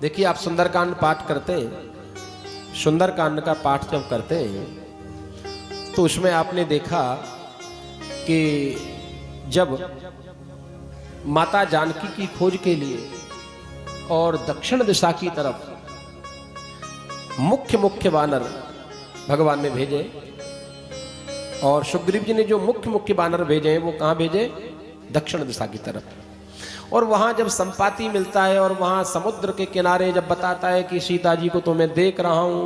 देखिए, आप सुंदरकांड पाठ करते हैं, सुंदरकांड का पाठ जब करते हैं तो उसमें आपने देखा कि जब माता जानकी की खोज के लिए और दक्षिण दिशा की तरफ मुख्य मुख्य वानर भगवान ने भेजे, और सुग्रीव जी ने जो मुख्य मुख्य वानर भेजे हैं वो कहाँ भेजे? दक्षिण दिशा की तरफ। और वहां जब संपाति मिलता है और वहां समुद्र के किनारे जब बताता है कि सीता जी को तो मैं देख रहा हूं,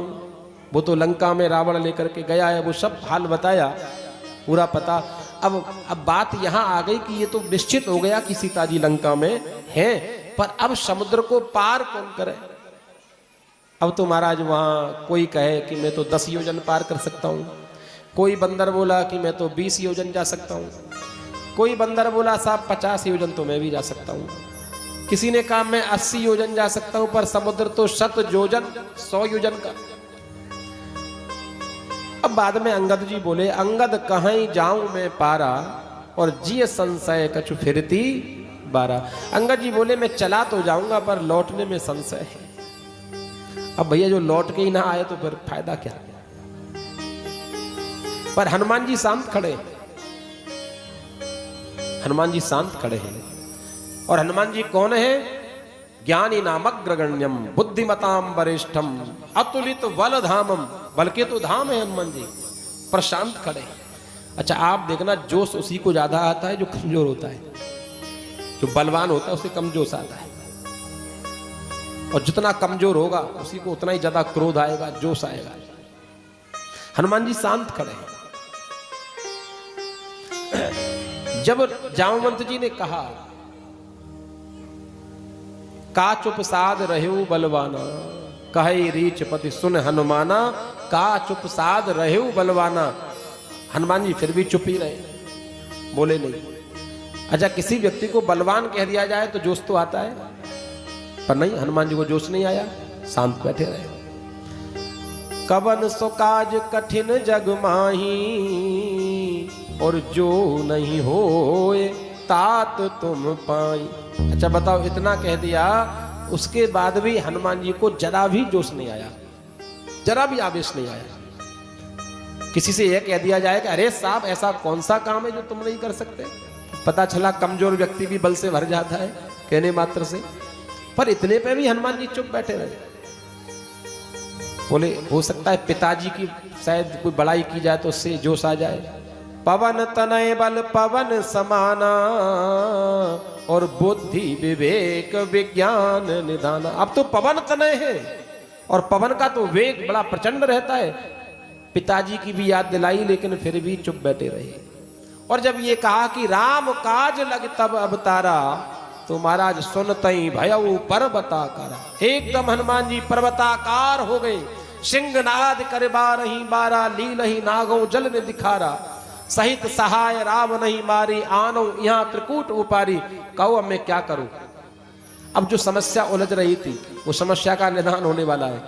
वो तो लंका में रावण लेकर के गया है, वो सब हाल बताया, पूरा पता। अब बात यहां आ गई कि ये तो निश्चित हो गया कि सीता जी लंका में हैं, पर अब समुद्र को पार कौन करे? अब तो महाराज वहां कोई कहे कि मैं तो 10 योजन पार कर सकता हूं, कोई बंदर बोला कि मैं तो 20 योजन जा सकता हूं, कोई बंदर बोला साहब 50 योजन तो मैं भी जा सकता हूं, किसी ने कहा मैं 80 योजन जा सकता हूं, पर समुद्र तो 100 योजन 100 योजन का। अब बाद में अंगद जी बोले, अंगद कहीं जाऊं मैं पारा, और जिय संशय कछु फिरती बारा। अंगद जी बोले मैं चला तो जाऊंगा पर लौटने में संशय है। अब भैया जो लौट के ही ना आए तो फिर फायदा क्या? पर हनुमान जी शांत खड़े, हनुमान जी शांत खड़े हैं। और हनुमान जी कौन है? ज्ञानी नामग्रगण्यम बुद्धिमताम वरिष्ठम अतुलित बल धामम। बल के तो धाम है हनुमान जी, पर शांत खड़े। अच्छा, आप देखना, जोश उसी को ज्यादा आता है जो कमजोर होता है। जो बलवान होता है उसे कम जोश आता है, और जितना कमजोर होगा उसी को उतना ही ज्यादा क्रोध आएगा, जोश आएगा। हनुमान जी शांत खड़े हैं। जब जामवंत जी ने कहा का चुप साध रहु बलवाना, कहे रीच पति सुन हनुमाना, का चुप साध रहु बलवाना। हनुमान जी फिर भी चुप ही रहे, बोले नहीं। अच्छा, किसी व्यक्ति को बलवान कह दिया जाए तो जोश तो आता है, पर नहीं, हनुमान जी को जोश नहीं आया, शांत बैठे रहे। कवन सो काज कठिन जग माही, और जो नहीं होए तात तुम पाई। अच्छा बताओ, इतना कह दिया, उसके बाद भी हनुमान जी को जरा भी जोश नहीं आया, जरा भी आवेश नहीं आया। किसी से यह कह दिया जाए कि अरे साहब ऐसा कौन सा काम है जो तुम नहीं कर सकते, पता चला कमजोर व्यक्ति भी बल से भर जाता है कहने मात्र से। पर इतने पे भी हनुमान जी चुप बैठे रहे। बोले हो सकता है पिताजी की शायद कोई बड़ाई की जाए तो उससे जोश आ जाए। पवन तनय बल पवन समाना, और बुद्धि विवेक विज्ञान निधाना। अब तो पवन तनय है, और पवन का तो वेग बड़ा प्रचंड रहता है। पिताजी की भी याद दिलाई, लेकिन फिर भी चुप बैठे रहे। और जब ये कहा कि राम काज लग तब अवतारा, तो महाराज सुनतई भयउ पर्वताकारा। एकदम हनुमान जी पर्वताकार हो गए। सिंहनाद कर बारही बारा, लीलही नागो जल ने दिखारा। सहित सहाय राम नहीं मारी, आनो यहाँ त्रिकूट उपारी। कहो अब मैं क्या करूं? अब जो समस्या उलझ रही थी वो समस्या का निदान होने वाला है।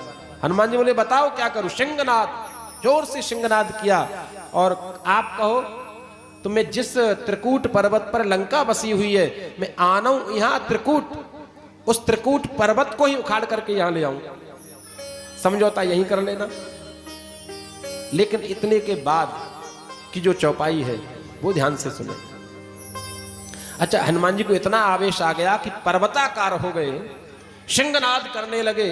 हनुमान जी बोले बताओ क्या करूं? सिंहनाद, जोर से सिंहनाद किया, और आप कहो तो मैं जिस त्रिकूट पर्वत पर लंका बसी हुई है, मैं आना यहाँ त्रिकूट, उस त्रिकूट पर्वत को ही उखाड़ करके यहां ले आऊं, समझौता यही कर लेना। लेकिन इतने के बाद की जो चौपाई है वो ध्यान से सुने। अच्छा, हनुमान जी को इतना आवेश आ गया कि पर्वताकार हो गए, सिंहनाद करने लगे,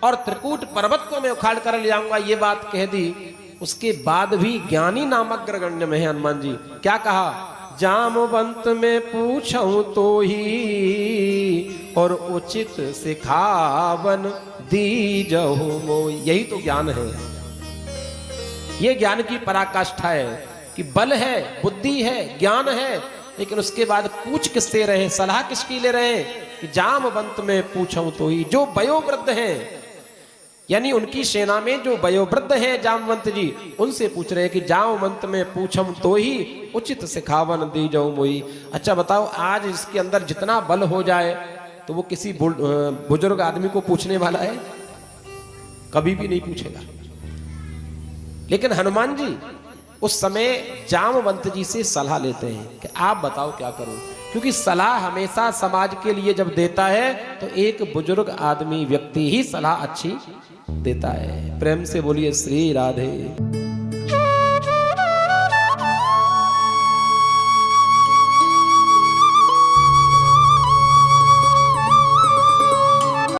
और त्रिकूट पर्वत को मैं उखाड़ कर ले आऊंगा, ये बात कह दी। उसके बाद भी ज्ञानी नामक ग्रगण्य में है हनुमान जी। क्या कहा? जामवंत में पूछूं तो ही, और उचित सिखावन दीजहु मोहि। यही तो ज्ञान है, ये ज्ञान की पराकाष्ठा है कि बल है, बुद्धि है, ज्ञान है, लेकिन उसके बाद पूछ किससे रहे, सलाह किसकी ले रहे? कि जामवंत में पूछूं तो ही। जो वयोवृद्ध हैं, यानी उनकी सेना में जो वयोवृद्ध हैं जामवंत जी, उनसे पूछ रहे कि जामवंत में पूछम तो ही, उचित सिखावन दीजहु मोहि। अच्छा बताओ, आज इसके अंदर जितना बल हो जाए तो वो किसी बुजुर्ग आदमी को पूछने वाला है? कभी भी नहीं पूछेगा। लेकिन हनुमान जी उस समय जामवंत जी से सलाह लेते हैं कि आप बताओ क्या करूं। क्योंकि सलाह हमेशा समाज के लिए जब देता है तो एक बुजुर्ग आदमी व्यक्ति ही सलाह अच्छी देता है। प्रेम से बोलिए श्री राधे।